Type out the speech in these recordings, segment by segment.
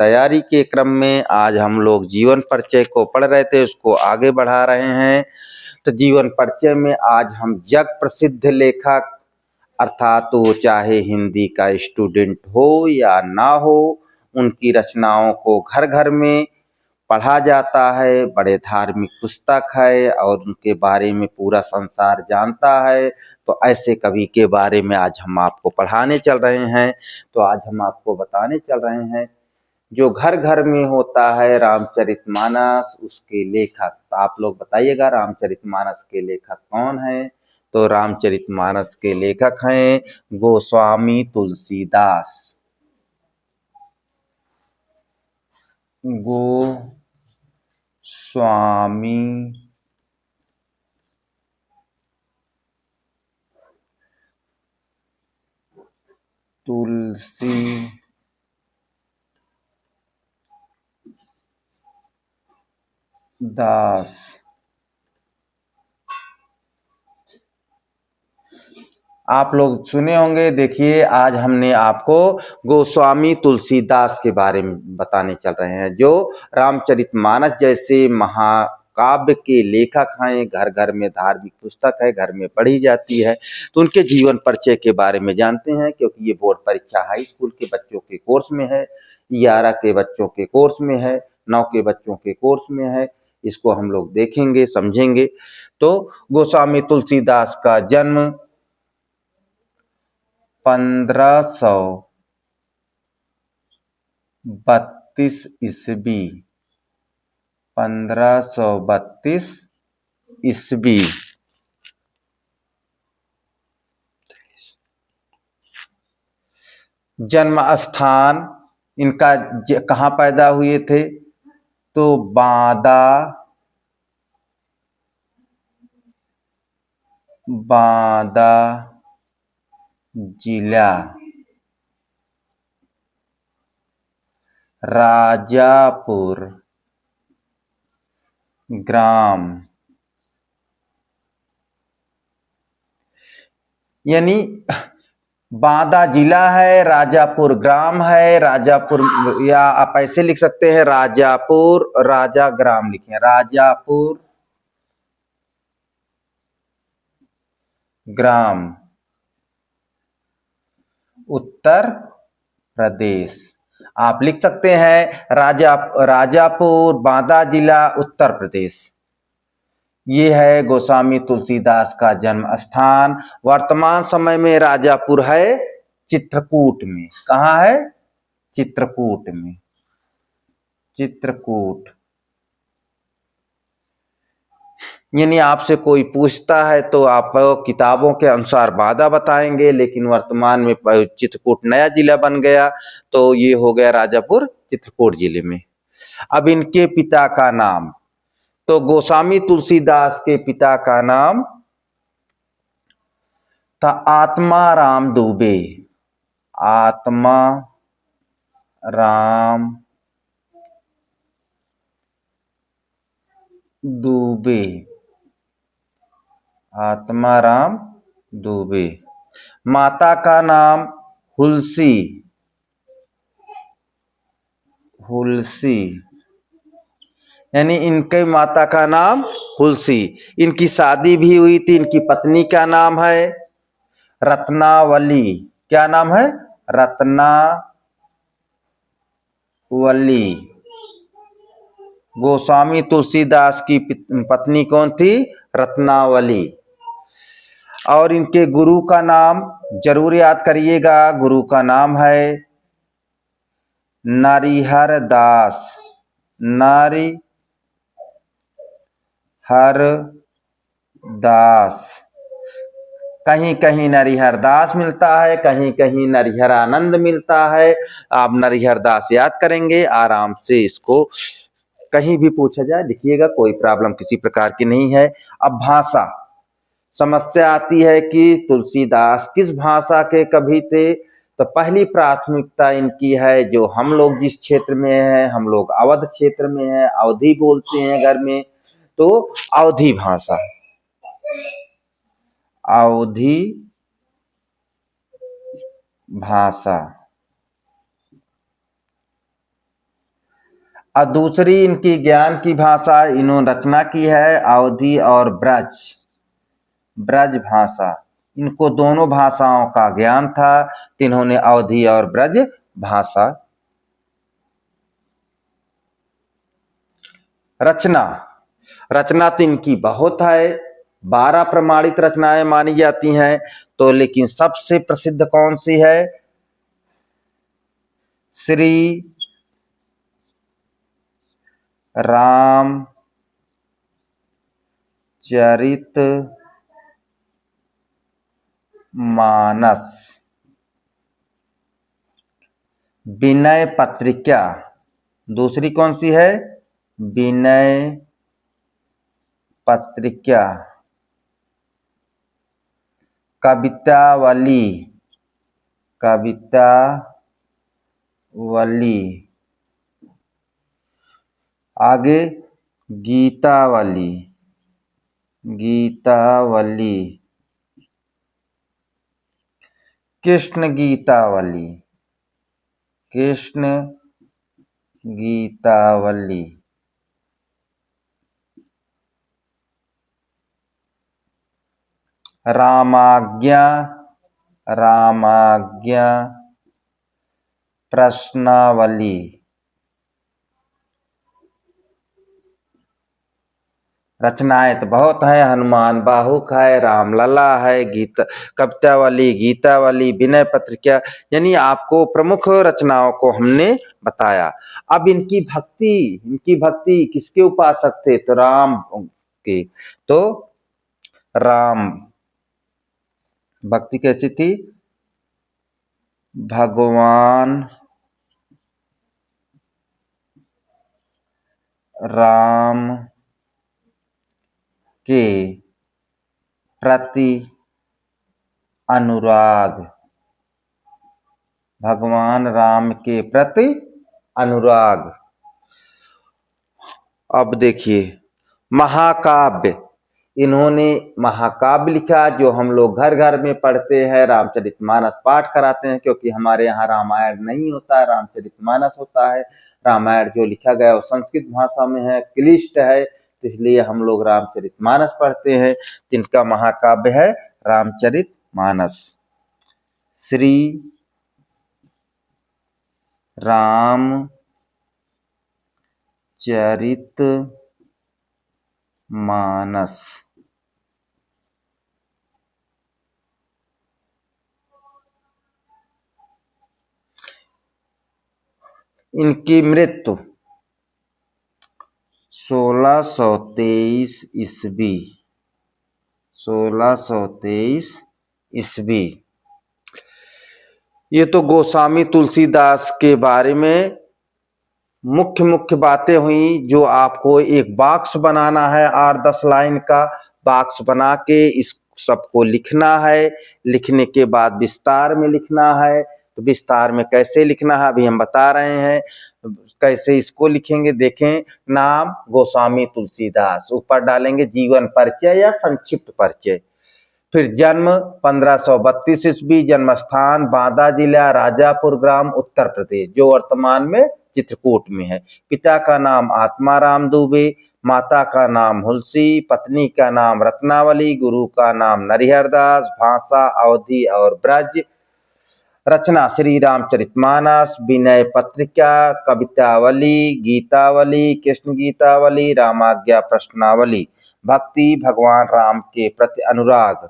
तैयारी के क्रम में आज हम लोग जीवन परिचय को पढ़ रहे थे, उसको आगे बढ़ा रहे हैं। तो जीवन परिचय में आज हम जग प्रसिद्ध लेखक अर्थात वो चाहे हिंदी का स्टूडेंट हो या ना हो, उनकी रचनाओं को घर घर में पढ़ा जाता है। बड़े धार्मिक पुस्तक है और उनके बारे में पूरा संसार जानता है। तो ऐसे कवि के बारे में आज हम आपको पढ़ाने चल रहे हैं। तो आज हम आपको बताने चल रहे हैं जो घर घर में होता है रामचरितमानस, उसके लेखक। तो आप लोग बताइएगा रामचरितमानस के लेखक कौन हैं? तो रामचरितमानस के लेखक हैं गोस्वामी तुलसीदास। गोस्वामी तुलसीदास। आप लोग सुने होंगे। देखिए, आज हमने आपको गोस्वामी तुलसीदास के बारे में बताने चल रहे हैं, जो रामचरितमानस जैसे महाकाव्य के लेखक हैं। घर घर में धार्मिक पुस्तक है, घर में पढ़ी जाती है। तो उनके जीवन परिचय के बारे में जानते हैं, क्योंकि ये बोर्ड परीक्षा हाई स्कूल के बच्चों के कोर्स में है, 11 के बच्चों के कोर्स में है, 9 के बच्चों के कोर्स में है। इसको हम लोग देखेंगे, समझेंगे। तो गोस्वामी तुलसीदास का जन्म 1532 ईस्वी 1532 ईस्वी जन्म स्थान इनका कहाँ पैदा हुए थे? तो बांदा जिला, राजापुर ग्राम, यानी बांदा जिला है, राजापुर ग्राम है। राजापुर, या आप ऐसे लिख सकते हैं राजापुर, राजा ग्राम लिखे, राजापुर ग्राम, उत्तर प्रदेश। आप लिख सकते हैं राजापुर, बांदा जिला, उत्तर प्रदेश। ये है गोस्वामी तुलसीदास का जन्म स्थान। वर्तमान समय में राजापुर है चित्रकूट में। कहाँ है? चित्रकूट में। चित्रकूट, यानी आपसे कोई पूछता है तो आप किताबों के अनुसार बांदा बताएंगे, लेकिन वर्तमान में चित्रकूट नया जिला बन गया, तो ये हो गया राजापुर चित्रकूट जिले में। अब इनके पिता का नाम, तो गोस्वामी तुलसीदास के पिता का नाम था आत्माराम दुबे। आत्माराम दुबे, आत्माराम दुबे। माता का नाम हुलसी, हुलसी, यानी इनके माता का नाम हुलसी। इनकी शादी भी हुई थी। इनकी पत्नी का नाम है रत्नावली। क्या नाम है? रत्नावली। गोस्वामी तुलसीदास की पत्नी कौन थी? रत्नावली। और इनके गुरु का नाम जरूर याद करिएगा। गुरु का नाम है नरिहर दास। नरिहर दास। कहीं कहीं नरिहर दास मिलता है, कहीं कहीं नरिहर आनंद मिलता है। आप नरिहर दास याद करेंगे आराम से। इसको कहीं भी पूछा जाए लिखिएगा, कोई प्रॉब्लम किसी प्रकार की नहीं है। अब भाषा, समस्या आती है कि तुलसीदास किस भाषा के कवि थे। तो पहली प्राथमिकता इनकी है, जो हम लोग जिस क्षेत्र में हैं, हम लोग अवध क्षेत्र में हैं, अवधी बोलते हैं घर में, तो अवधी भाषा, अवधी भाषा। और दूसरी इनकी ज्ञान की भाषा इन्होंने रचना की है अवधी और ब्रज, ब्रज भाषा। इनको दोनों भाषाओं का ज्ञान था, तो इन्होंने अवधी और ब्रज भाषा। रचना, रचना तो इनकी बहुत है, 12 प्रमाणित रचनाएं मानी जाती हैं, तो लेकिन सबसे प्रसिद्ध कौन सी है? श्री राम चरित मानस, विनय पत्रिका। दूसरी कौन सी है? विनय पत्रिका। कवितावली, कवितावली। आगे गीतावली, गीतावली। कृष्ण गीतावली, कृष्ण गीतावली। रामाज्ञा, रामाज्ञा प्रश्नावली। रचनाएं तो बहुत है, हनुमान बाहुक है, रामलला है, गीता कवितावली, गीतावली, विनय पत्रिका, यानी आपको प्रमुख रचनाओं को हमने बताया। अब इनकी भक्ति, इनकी भक्ति किसके उपासक थे? तो राम के। तो राम भक्ति कैसी थी? भगवान राम के प्रति अनुराग, भगवान राम के प्रति अनुराग। अब देखिए महाकाव्य, इन्होंने महाकाव्य लिखा जो हम लोग घर घर में पढ़ते हैं, रामचरितमानस पाठ कराते हैं, क्योंकि हमारे यहाँ रामायण नहीं होता है, रामचरितमानस होता है। रामायण जो लिखा गया वो संस्कृत भाषा में है, क्लिष्ट है, तो इसलिए हम लोग रामचरितमानस पढ़ते हैं। इनका महाकाव्य है रामचरितमानस। श्री राम चरित मानस। इनकी मृत्यु 1623 ईस्वी, 1623 ईस्वी। ये तो गोस्वामी तुलसीदास के बारे में मुख्य मुख्य बातें हुई, जो आपको एक बॉक्स बनाना है 8-10 लाइन का, बॉक्स बना के इस सबको लिखना है। लिखने के बाद विस्तार में लिखना है। तो विस्तार में कैसे लिखना है अभी हम बता रहे हैं, कैसे इसको लिखेंगे। देखें, नाम गोस्वामी तुलसीदास, ऊपर डालेंगे जीवन परिचय या संक्षिप्त परिचय। फिर जन्म 1532 ईस्वी, जन्म स्थान बांदा जिला राजापुर ग्राम उत्तर प्रदेश, जो वर्तमान में चित्रकूट में है। पिता का नाम आत्माराम दुबे, माता का नाम हुलसी, पत्नी का नाम रत्नावली, गुरु का नाम नरिहरदास, भाषा अवधी और ब्रज। रचना श्री रामचरितमानस, विनय पत्रिका, कवितावली, गीतावली, कृष्ण गीतावली, रामाज्ञा प्रश्नावली। भक्ति भगवान राम के प्रति अनुराग।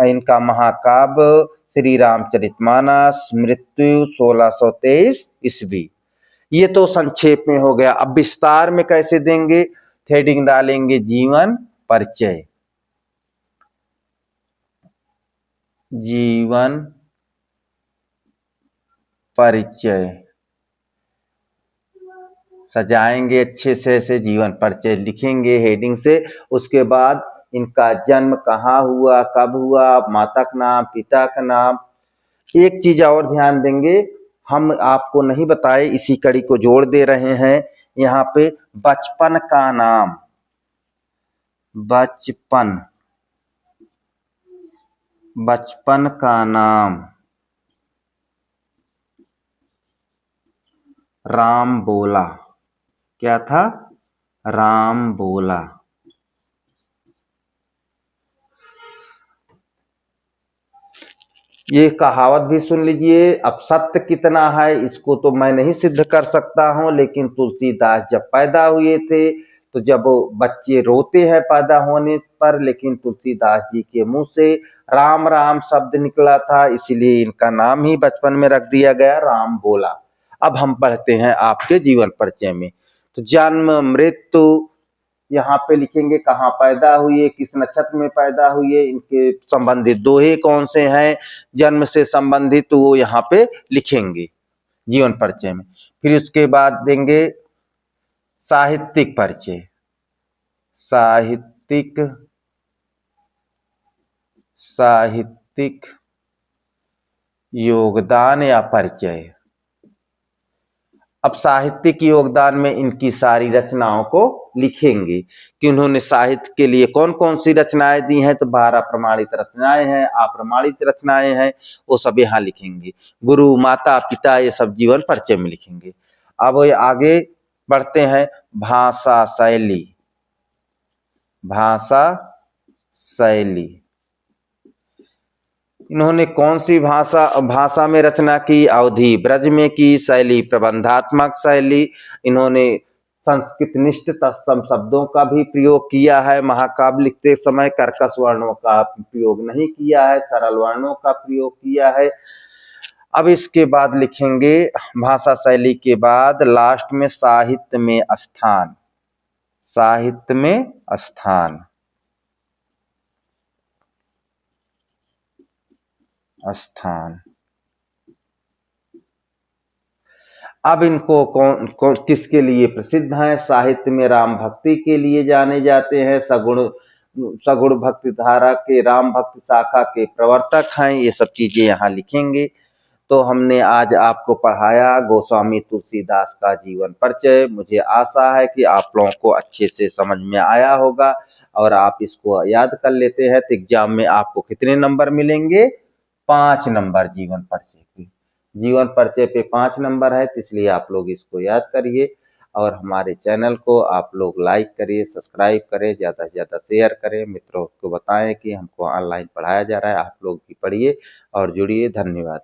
इनका महाकाव्य श्री रामचरितमानस। मृत्यु 1623 ईस्वी। ये तो संक्षेप में हो गया। अब विस्तार में कैसे देंगे? हेडिंग डालेंगे जीवन परिचय, जीवन परिचय सजाएंगे अच्छे से जीवन परिचय लिखेंगे हेडिंग से। उसके बाद इनका जन्म कहाँ हुआ, कब हुआ, माता का नाम, पिता का नाम। एक चीज और ध्यान देंगे, हम आपको नहीं बताए, इसी कड़ी को जोड़ दे रहे हैं यहाँ पे। बचपन का नाम, बचपन, बचपन का नाम राम बोला, क्या था? राम बोला। ये कहावत भी सुन लीजिए। अब सत्य कितना है इसको तो मैं नहीं सिद्ध कर सकता हूं, लेकिन तुलसीदास जब पैदा हुए थे तो जब बच्चे रोते हैं पैदा होने पर, लेकिन तुलसीदास जी के मुंह से राम राम शब्द निकला था, इसलिए इनका नाम ही बचपन में रख दिया गया राम बोला। अब हम पढ़ते हैं आपके जीवन परिचय में। तो जन्म मृत्यु यहाँ पे लिखेंगे, कहाँ पैदा हुए, किस नक्षत्र में पैदा हुए, इनके संबंधित दोहे कौन से हैं, जन्म से संबंधित तो वो यहाँ पे लिखेंगे जीवन परिचय में। फिर उसके बाद देंगे साहित्यिक परिचय, साहित्यिक साहित्यिक योगदान या परिचय। अब साहित्यिक योगदान में इनकी सारी रचनाओं को लिखेंगे कि उन्होंने साहित्य के लिए कौन कौन सी रचनाएं दी हैं। तो 12 प्रमाणित रचनाएं हैं, अप्रमाणित रचनाएं हैं, वो सब यहाँ लिखेंगे। गुरु माता पिता ये सब जीवन परिचय में लिखेंगे। अब आगे बढ़ते हैं। भाषा शैली, भाषा शैली, इन्होंने कौन सी भाषा में रचना की? अवधी ब्रज में की। शैली प्रबंधात्मक शैली, इन्होंने संस्कृत निष्ठ तत्सम शब्दों का भी प्रयोग किया है। महाकाव्य लिखते समय कर्कश वर्णों का प्रयोग नहीं किया है, सरल वर्णों का प्रयोग किया है। अब इसके बाद लिखेंगे भाषा शैली के बाद लास्ट में साहित्य में स्थान, साहित्य में स्थान, स्थान। अब इनको कौन किसके लिए प्रसिद्ध हैं? साहित्य में राम भक्ति के लिए जाने जाते हैं। सगुण भक्ति धारा के राम भक्ति शाखा के प्रवर्तक हैं। ये सब चीजें यहाँ लिखेंगे। तो हमने आज आपको पढ़ाया गोस्वामी तुलसीदास का जीवन परिचय। मुझे आशा है कि आप लोगों को अच्छे से समझ में आया होगा और आप इसको याद कर लेते हैं तो एग्जाम में आपको कितने नंबर मिलेंगे? 5 नंबर जीवन परिचय के। जीवन परिचय पे 5 नंबर है, तो इसलिए आप लोग इसको याद करिए और हमारे चैनल को आप लोग लाइक करिए, सब्सक्राइब करें, ज़्यादा से ज़्यादा शेयर करें, मित्रों को बताएं कि हमको ऑनलाइन पढ़ाया जा रहा है, आप लोग भी पढ़िए और जुड़िए। धन्यवाद।